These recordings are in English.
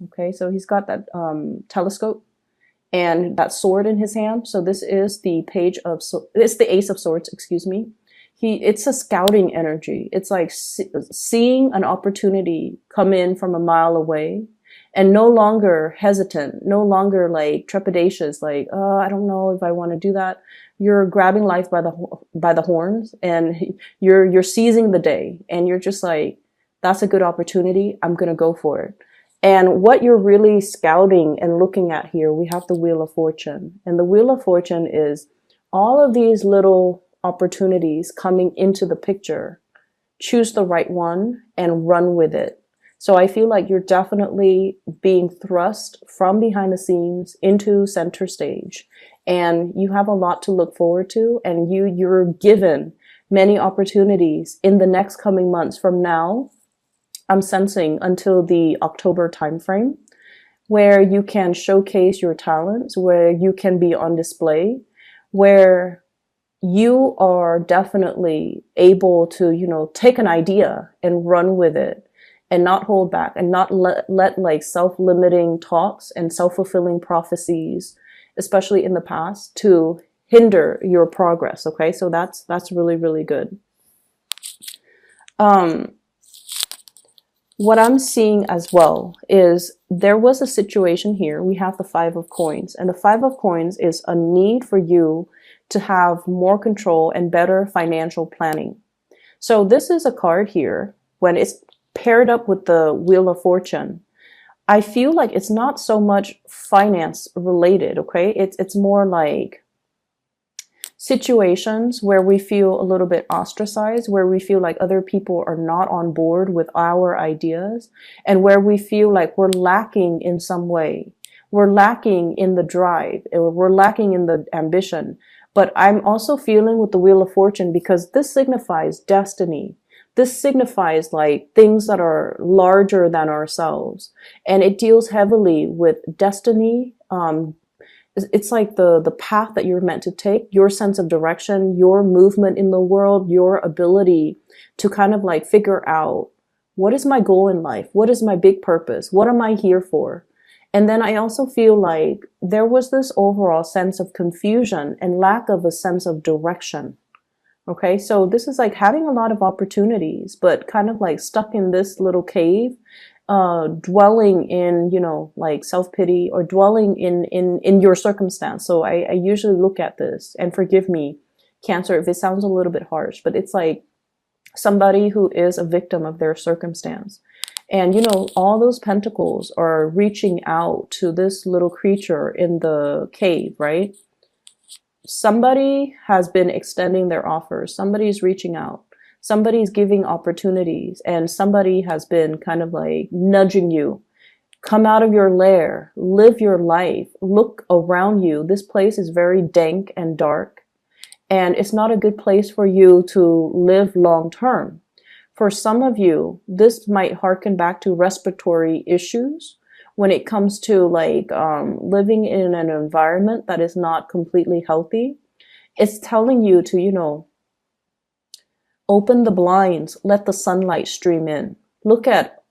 Okay, so he's got that telescope and that sword in his hand. So this is the page of, it's the Ace of Swords, excuse me. It's a scouting energy. It's like seeing an opportunity come in from a mile away and no longer hesitant, no longer like trepidatious, like, oh, I don't know if I want to do that. You're grabbing life by the horns and you're seizing the day and you're just like, that's a good opportunity. I'm going to go for it. And what you're really scouting and looking at here, we have the Wheel of Fortune. And the Wheel of Fortune is all of these little opportunities coming into the picture. Choose the right one and run with it. So I feel like you're definitely being thrust from behind the scenes into center stage. And you have a lot to look forward to. And you're given many opportunities in the next coming months from now. I'm sensing until the October timeframe, where you can showcase your talents, where you can be on display, where you are definitely able to, you know, take an idea and run with it and not hold back and not let like self-limiting talks and self-fulfilling prophecies, especially in the past, to hinder your progress. Okay. So that's really, really good. What I'm seeing as well is there was a situation here. We have the Five of Coins, and the Five of Coins is a need for you to have more control and better financial planning. So this is a card here. When it's paired up with the Wheel of Fortune, I feel like it's not so much finance related. Okay. It's more like situations where we feel a little bit ostracized, where we feel like other people are not on board with our ideas, and where we feel like we're lacking in some way. We're lacking in the drive, or we're lacking in the ambition. But I'm also feeling with the Wheel of Fortune, because this signifies destiny. This signifies like things that are larger than ourselves. And it deals heavily with destiny, it's like the path that you're meant to take, your sense of direction, your movement in the world, your ability to kind of like figure out, what is my goal in life? What is my big purpose? What am I here for? And then I also feel like there was this overall sense of confusion and lack of a sense of direction. Okay, so this is like having a lot of opportunities, but kind of like stuck in this little cave, dwelling in, you know, like self-pity, or dwelling in your circumstance. So I usually look at this, and forgive me, Cancer, if it sounds a little bit harsh, but it's like somebody who is a victim of their circumstance. And, you know, all those pentacles are reaching out to this little creature in the cave, right? Somebody has been extending their offers. Somebody's reaching out. Somebody's giving opportunities, and somebody has been kind of like nudging you. Come out of your lair, live your life, look around you. This place is very dank and dark, and it's not a good place for you to live long term. For some of you, this might harken back to respiratory issues when it comes to like living in an environment that is not completely healthy. It's telling you to, you know, open the blinds, let the sunlight stream in. Look at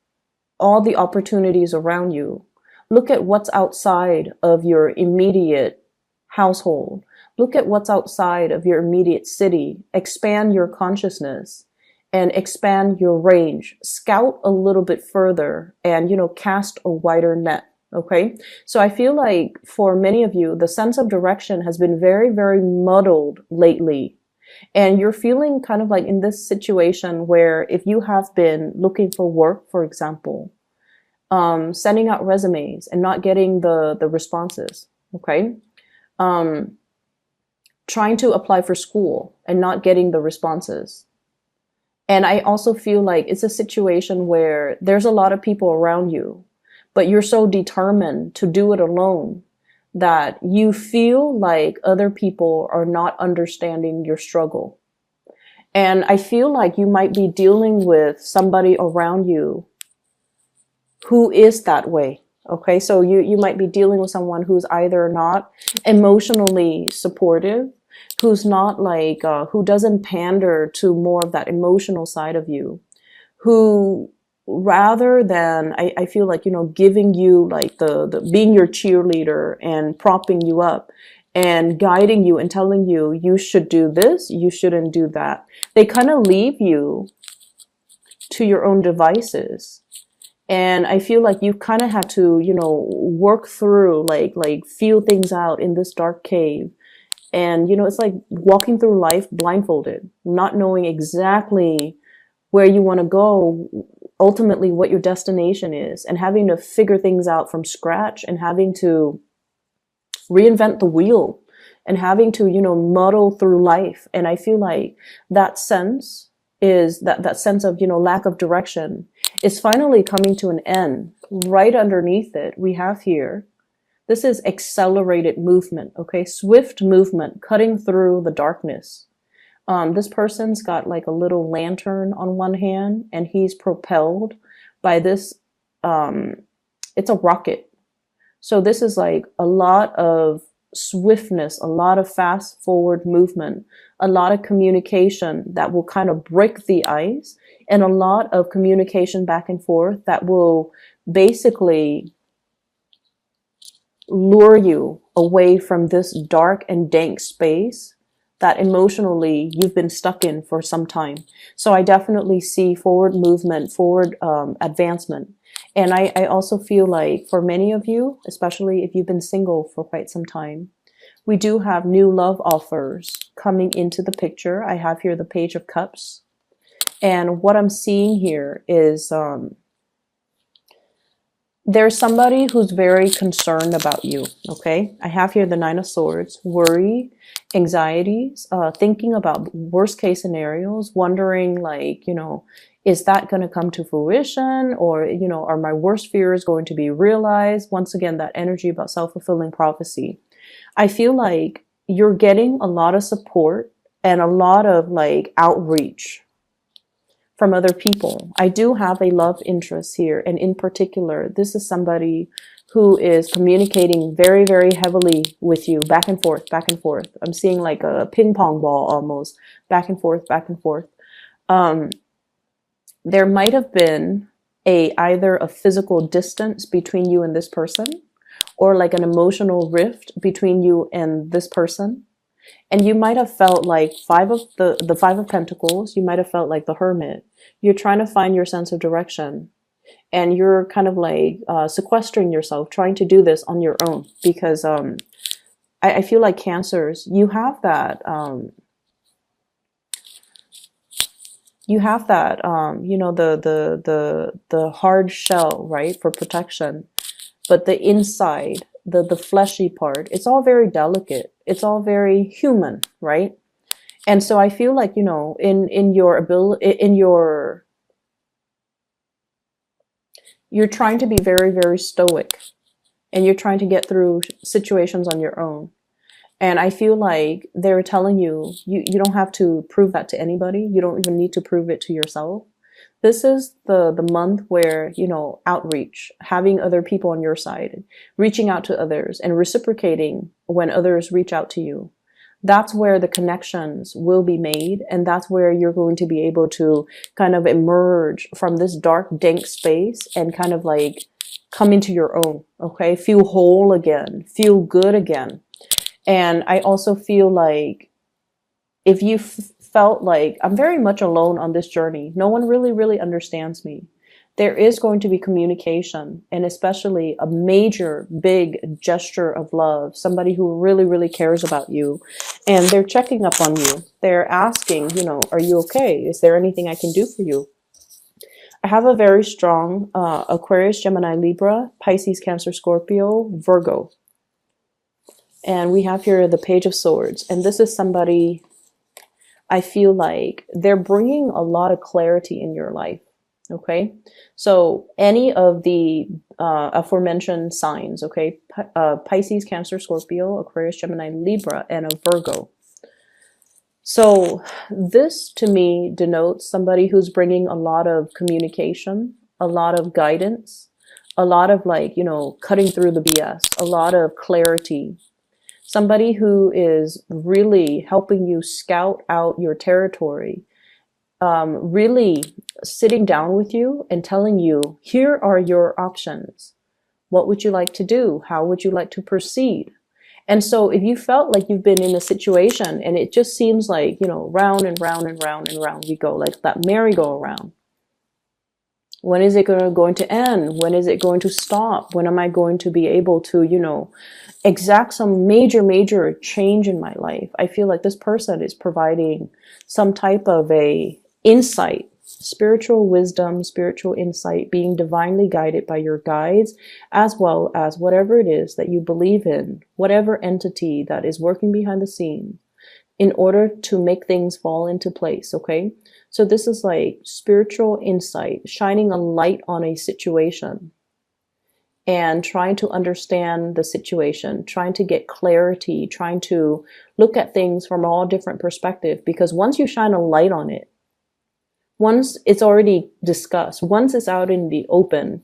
all the opportunities around you. Look at what's outside of your immediate household. Look at what's outside of your immediate city. Expand your consciousness and expand your range. Scout a little bit further and, you know, cast a wider net. Okay. So I feel like for many of you, the sense of direction has been very, very muddled lately. And you're feeling kind of like in this situation where if you have been looking for work, for example, sending out resumes and not getting the responses, okay? Trying to apply for school and not getting the responses. And I also feel like it's a situation where there's a lot of people around you, but you're so determined to do it alone that you feel like other people are not understanding your struggle. And I feel like you might be dealing with somebody around you who is that way. Okay, so you might be dealing with someone who's either not emotionally supportive, who's not like, who doesn't pander to more of that emotional side of you, who rather than, I feel like, giving you like the being your cheerleader and propping you up and guiding you and telling you, you should do this, you shouldn't do that. They kind of leave you to your own devices. And I feel like you kind of had to, work through, like feel things out in this dark cave. And, it's like walking through life blindfolded, not knowing exactly where you want to go, ultimately what your destination is, and having to figure things out from scratch and having to reinvent the wheel and having to, muddle through life. And I feel like that sense is that sense of, lack of direction is finally coming to an end. Right underneath it, we have here, this is accelerated movement, okay? Swift movement, cutting through the darkness. This person's got like a little lantern on one hand, and he's propelled by this, it's a rocket. So this is like a lot of swiftness, a lot of fast forward movement, a lot of communication that will kind of break the ice, and a lot of communication back and forth that will basically lure you away from this dark and dank space that emotionally you've been stuck in for some time. So I definitely see forward movement, forward advancement. And I also feel like for many of you, especially if you've been single for quite some time, we do have new love offers coming into the picture. I have here the Page of Cups. And what I'm seeing here is there's somebody who's very concerned about you, okay? I have here the Nine of Swords, worry, anxieties, thinking about worst case scenarios, wondering like, is that going to come to fruition? Or, are my worst fears going to be realized? Once again, that energy about self-fulfilling prophecy. I feel like you're getting a lot of support and a lot of like outreach from other people. I do have a love interest here. And in particular, this is somebody who is communicating very, very heavily with you, back and forth, back and forth. I'm seeing like a ping pong ball almost, back and forth, back and forth. There might have been either a physical distance between you and this person, or like an emotional rift between you and this person. And you might have felt like the Five of Pentacles, you might have felt like the Hermit. You're trying to find your sense of direction. And you're kind of like sequestering yourself, trying to do this on your own. Because I feel like Cancers, you have that, the hard shell, right, for protection. But the inside, the fleshy part, it's all very delicate. It's all very human, right? And so I feel like, in your ability, you're trying to be very, very stoic, and you're trying to get through situations on your own. And I feel like they're telling you, you don't have to prove that to anybody. You don't even need to prove it to yourself. This is the month where, outreach, having other people on your side, reaching out to others and reciprocating when others reach out to you. That's where the connections will be made. And that's where you're going to be able to kind of emerge from this dark, dank space and kind of like come into your own, okay? Feel whole again, feel good again. And I also feel like if you felt like I'm very much alone on this journey, no one really, really understands me, there is going to be communication, and especially a major, big gesture of love, somebody who really, really cares about you. And they're checking up on you. They're asking, are you okay? Is there anything I can do for you? I have a very strong Aquarius, Gemini, Libra, Pisces, Cancer, Scorpio, Virgo. And we have here the Page of Swords. And this is somebody, I feel like they're bringing a lot of clarity in your life. Okay. So any of the aforementioned signs, okay, Pisces, Cancer, Scorpio, Aquarius, Gemini, Libra, and a Virgo. So this to me denotes somebody who's bringing a lot of communication, a lot of guidance, a lot of like, cutting through the BS, a lot of clarity. Somebody who is really helping you scout out your territory, really sitting down with you and telling you, here are your options. What would you like to do? How would you like to proceed? And so if you felt like you've been in a situation and it just seems like, you know, round and round and round and round we go, like that merry-go-round. When is it going to end? When is it going to stop? When am I going to be able to, you know, exact some major change in my life? I feel like this person is providing some type of a insight, spiritual wisdom, spiritual insight, being divinely guided by your guides, as well as whatever it is that you believe in, whatever entity that is working behind the scene in order to make things fall into place. Okay. So this is like spiritual insight, shining a light on a situation and trying to understand the situation, trying to get clarity, trying to look at things from all different perspectives. Because once you shine a light on it, once it's already discussed, once it's out in the open,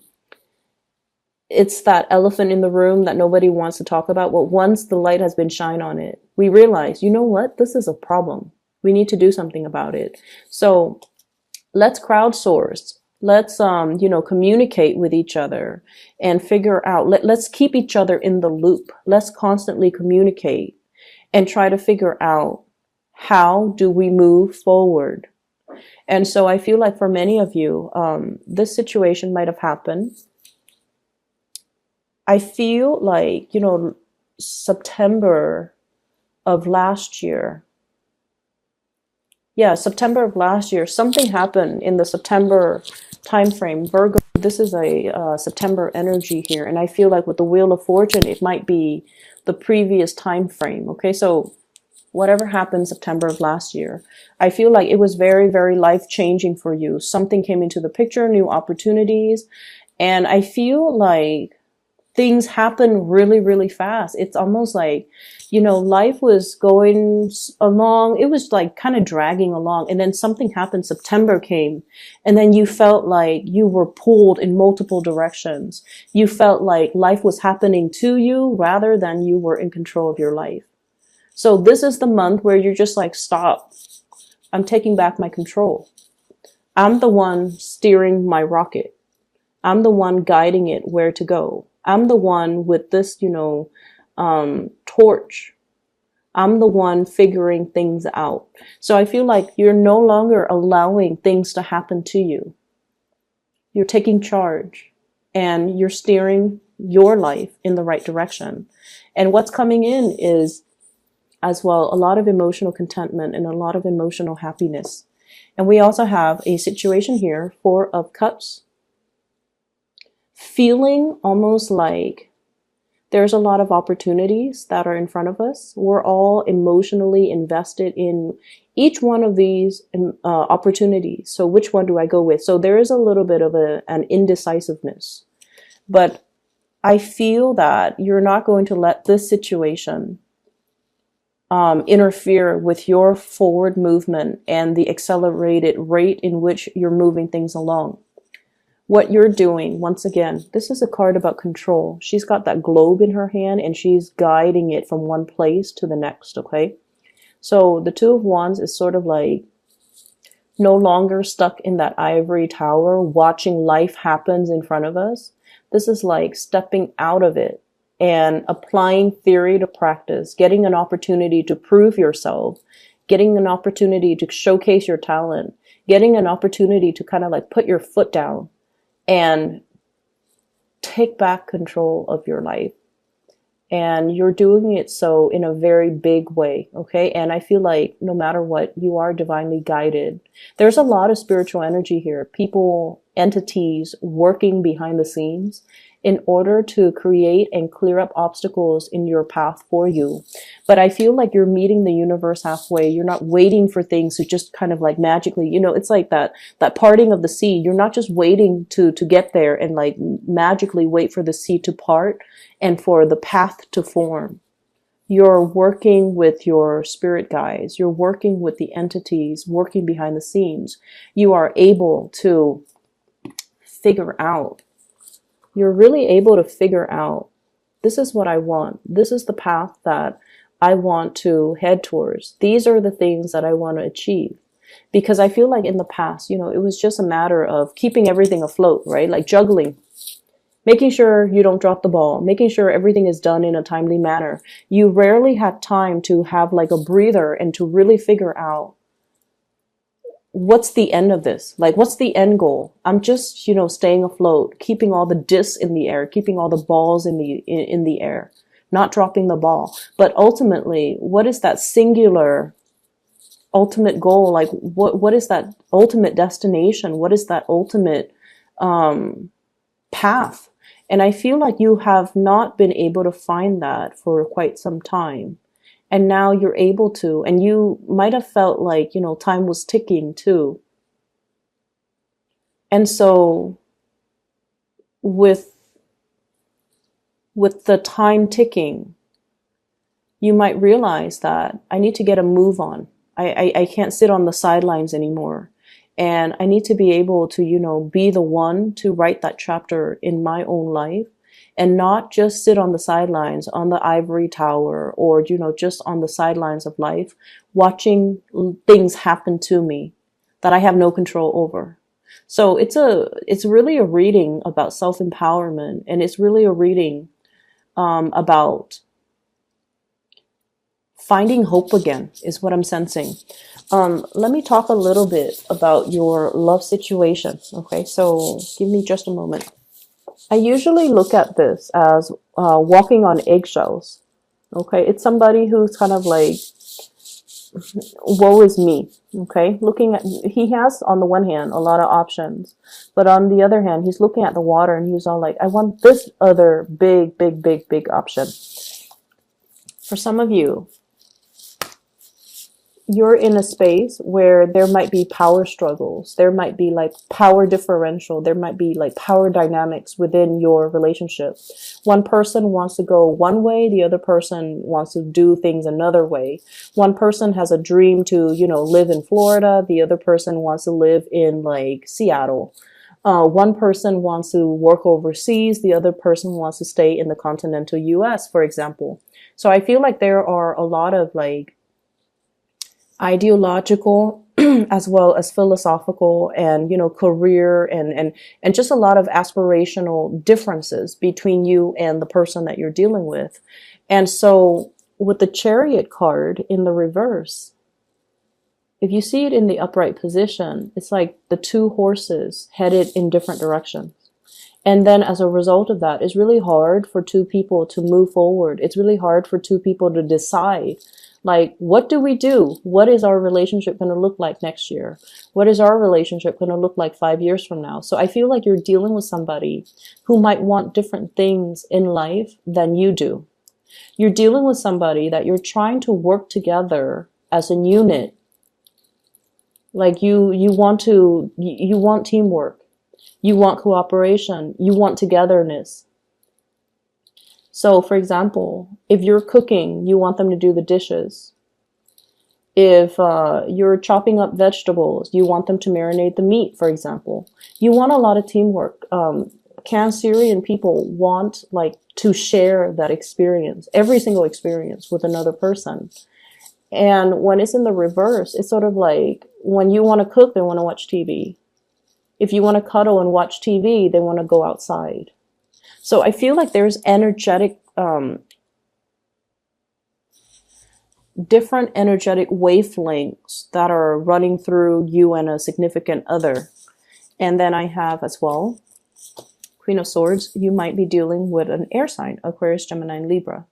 it's that elephant in the room that nobody wants to talk about. But once the light has been shined on it, we realize, you know what, this is a problem. We need to do something about it. So let's crowdsource. Let's, you know, communicate with each other and figure out, let's keep each other in the loop. Let's constantly communicate and try to figure out, how do we move forward? And so I feel like for many of you, this situation might have happened. I feel like, you know, September of last year, September of last year, something happened in the September time frame. Virgo, this is a September energy here. And I feel like with the Wheel of Fortune, it might be the previous time frame. Okay, so whatever happened September of last year, I feel like it was very life-changing for you. Something came into the picture, new opportunities. And I feel like things happen really fast. It's almost like, you know, life was going along. It was like kind of dragging along. And then something happened. September came. And then you felt like you were pulled in multiple directions. You felt like life was happening to you rather than you were in control of your life. So this is the month where you're just like, stop. I'm taking back my control. I'm the one steering my rocket. I'm the one guiding it where to go. I'm the one with this, you know, torch. I'm the one figuring things out. So I feel like you're no longer allowing things to happen to you. You're taking charge and you're steering your life in the right direction. And what's coming in is, as well, a lot of emotional contentment and a lot of emotional happiness. And we also have a situation here, 4 of Cups, feeling almost like there's a lot of opportunities that are in front of us. We're all emotionally invested in each one of these opportunities. So which one do I go with? So there is a little bit of an indecisiveness. But I feel that you're not going to let this situation interfere with your forward movement and the accelerated rate in which you're moving things along. What you're doing, once again, this is a card about control. She's got that globe in her hand and she's guiding it from one place to the next, okay? So the 2 of Wands is sort of like no longer stuck in that ivory tower, watching life happens in front of us. This is like stepping out of it and applying theory to practice, getting an opportunity to prove yourself, getting an opportunity to showcase your talent, getting an opportunity to kind of like put your foot down and take back control of your life. And you're doing it so in a very big way, okay? And I feel like no matter what, you are divinely guided. There's a lot of spiritual energy here. People, entities working behind the scenes in order to create and clear up obstacles in your path for you. But I feel like you're meeting the universe halfway. You're not waiting for things to just kind of like magically, you know, it's like that parting of the sea. You're not just waiting to get there and like magically wait for the sea to part and for the path to form. You're working with your spirit guides. You're working with the entities working behind the scenes. You are able to figure out. You're really able to figure out, this is what I want. This is the path that I want to head towards. These are the things that I want to achieve. Because I feel like in the past, it was just a matter of keeping everything afloat, right? Like juggling, making sure you don't drop the ball, making sure everything is done in a timely manner. You rarely had time to have like a breather and to really figure out what's the end of this? Like, what's the end goal? I'm just, staying afloat, keeping all the discs in the air, keeping all the balls in the air, not dropping the ball. But ultimately, what is that singular ultimate goal? Like, what is that ultimate destination? What is that ultimate path? And I feel like you have not been able to find that for quite some time. And now you're able to, and you might have felt like, time was ticking too. And so with the time ticking, you might realize that I need to get a move on. I can't sit on the sidelines anymore. And I need to be able to, be the one to write that chapter in my own life and not just sit on the sidelines on the ivory tower or, just on the sidelines of life, watching things happen to me that I have no control over. So it's really a reading about self-empowerment, and it's really a reading about finding hope again is what I'm sensing. Let me talk a little bit about your love situation. Okay, so give me just a moment. I usually look at this as walking on eggshells. Okay, it's somebody who's kind of like, woe is me. Okay, he has on the one hand a lot of options, but on the other hand, he's looking at the water and he's all like, I want this other big, big, big, big option. For some of you, you're in a space where there might be power struggles. There might be like power differential. There might be like power dynamics within your relationship. One person wants to go one way. The other person wants to do things another way. One person has a dream to, live in Florida. The other person wants to live in like Seattle. One person wants to work overseas. The other person wants to stay in the continental US, for example. So I feel like there are a lot of like ideological as well as philosophical and career and just a lot of aspirational differences between you and the person that you're dealing with. And so with the Chariot card in the reverse, if you see it in the upright position, it's like the two horses headed in different directions. And then as a result of that, it's really hard for two people to move forward. It's really hard for two people to decide, like, what do we do? What is our relationship going to look like next year? What is our relationship going to look like 5 years from now? So I feel like you're dealing with somebody who might want different things in life than you do. You're dealing with somebody that you're trying to work together as a unit. Like you want teamwork. You want cooperation. You want togetherness. So, for example, if you're cooking, you want them to do the dishes. If you're chopping up vegetables, you want them to marinate the meat, for example. You want a lot of teamwork. Cancerian people want like to share that experience, every single experience with another person. And when it's in the reverse, it's sort of like when you want to cook, they want to watch TV. If you want to cuddle and watch TV, they want to go outside. So I feel like there's different energetic wavelengths that are running through you and a significant other. And then I have as well, Queen of Swords, you might be dealing with an air sign, Aquarius, Gemini, and Libra.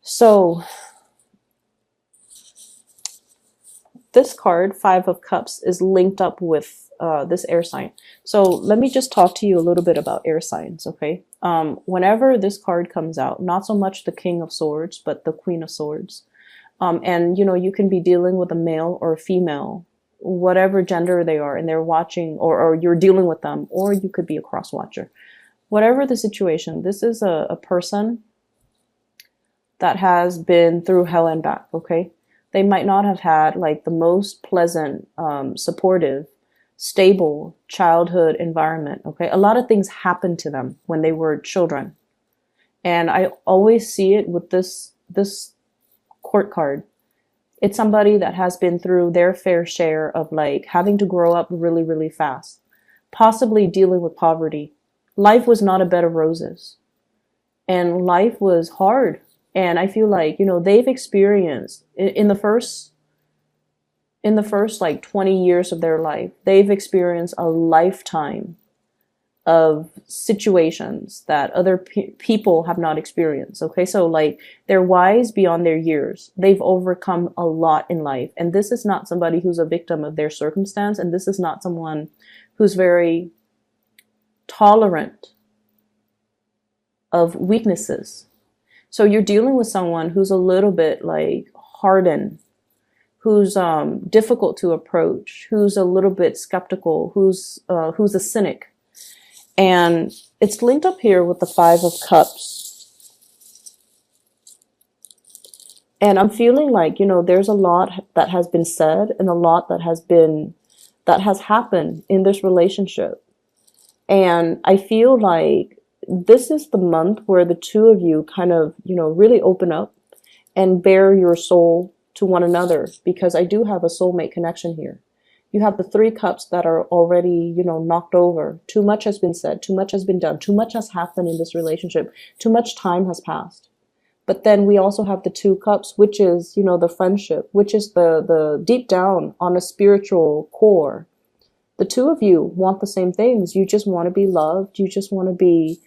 So this card, Five of Cups, is linked up with this air sign. So let me just talk to you a little bit about air signs, okay? Whenever this card comes out, not so much the King of Swords, but the Queen of Swords. And, you can be dealing with a male or a female, whatever gender they are, and they're watching, or you're dealing with them, or you could be a cross-watcher. Whatever the situation, this is a person that has been through hell and back, okay? They might not have had like the most pleasant, supportive, stable childhood environment, okay? A lot of things happened to them when they were children. And I always see it with this court card. It's somebody that has been through their fair share of like having to grow up really, really fast, possibly dealing with poverty. Life was not a bed of roses, and life was hard. And I feel like, they've experienced in the first like 20 years of their life, they've experienced a lifetime of situations that other people have not experienced. Okay. So like they're wise beyond their years. They've overcome a lot in life. And this is not somebody who's a victim of their circumstance. And this is not someone who's very tolerant of weaknesses. So you're dealing with someone who's a little bit like hardened, who's difficult to approach, who's a little bit skeptical, who's a cynic. And it's linked up here with the Five of Cups. And I'm feeling like, there's a lot that has been said and a lot that has happened in this relationship. And I feel like this is the month where the two of you kind of, really open up and bare your soul to one another, because I do have a soulmate connection here. You have the Three Cups that are already, knocked over. Too much has been said. Too much has been done. Too much has happened in this relationship. Too much time has passed. But then we also have the Two Cups, which is, the friendship, which is the deep down on a spiritual core. The two of you want the same things. You just want to be loved. You just want to be,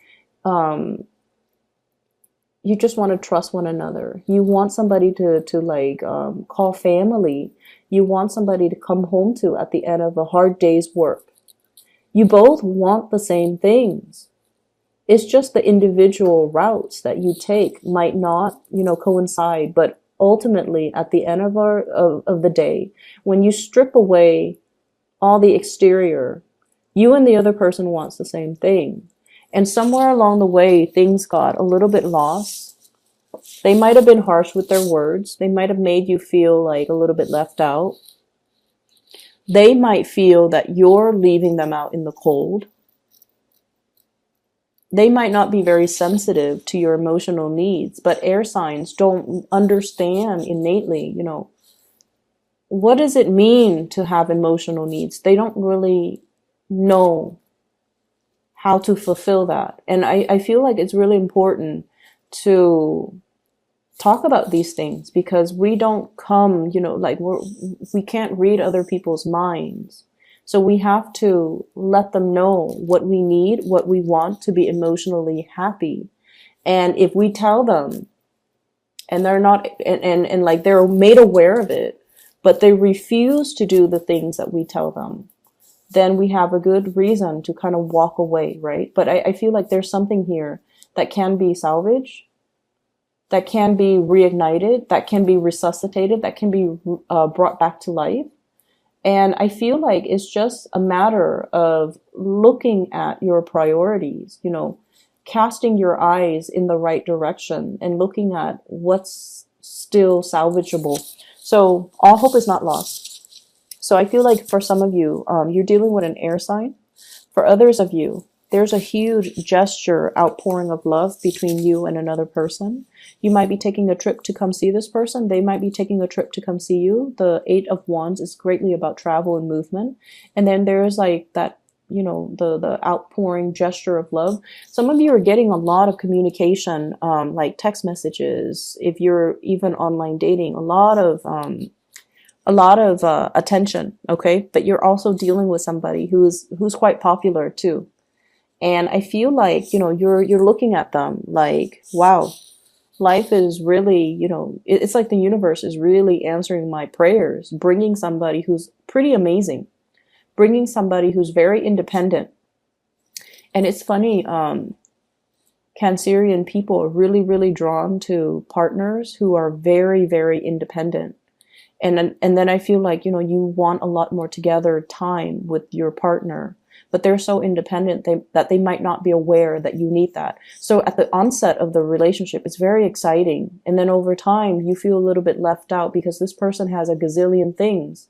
you just want to trust one another. You want somebody to call family. You want somebody to come home to at the end of a hard day's work. You both want the same things. It's just the individual routes that you take might not, coincide. But ultimately, at the end of the day, when you strip away all the exterior, you and the other person wants the same thing. And somewhere along the way, things got a little bit lost. They might have been harsh with their words. They might have made you feel like a little bit left out. They might feel that you're leaving them out in the cold. They might not be very sensitive to your emotional needs, but air signs don't understand innately, what does it mean to have emotional needs? They don't really know how to fulfill that. And I feel like it's really important to talk about these things, because we don't come, we can't read other people's minds. So we have to let them know what we need, what we want to be emotionally happy. And if we tell them and they're not, and like they're made aware of it, but they refuse to do the things that we tell them, then we have a good reason to kind of walk away, right? But I feel like there's something here that can be salvaged, that can be reignited, that can be resuscitated, that can be brought back to life. And I feel like it's just a matter of looking at your priorities, casting your eyes in the right direction and looking at what's still salvageable. So all hope is not lost. So I feel like for some of you, you're dealing with an air sign. For others of you, there's a huge gesture, outpouring of love between you and another person. You might be taking a trip to come see this person. They might be taking a trip to come see you. The Eight of Wands is greatly about travel and movement. And then there's like that, the outpouring gesture of love. Some of you are getting a lot of communication, like text messages. If you're even online dating, a lot of attention. Okay. But you're also dealing with somebody who's quite popular too. And I feel like, you're looking at them like, wow, life is really, it's like the universe is really answering my prayers, bringing somebody who's pretty amazing, bringing somebody who's very independent. And it's funny, Cancerian people are really, really drawn to partners who are very, very independent. And then I feel like, you want a lot more together time with your partner. But they're so independent that they might not be aware that you need that. So at the onset of the relationship, it's very exciting. And then over time, you feel a little bit left out because this person has a gazillion things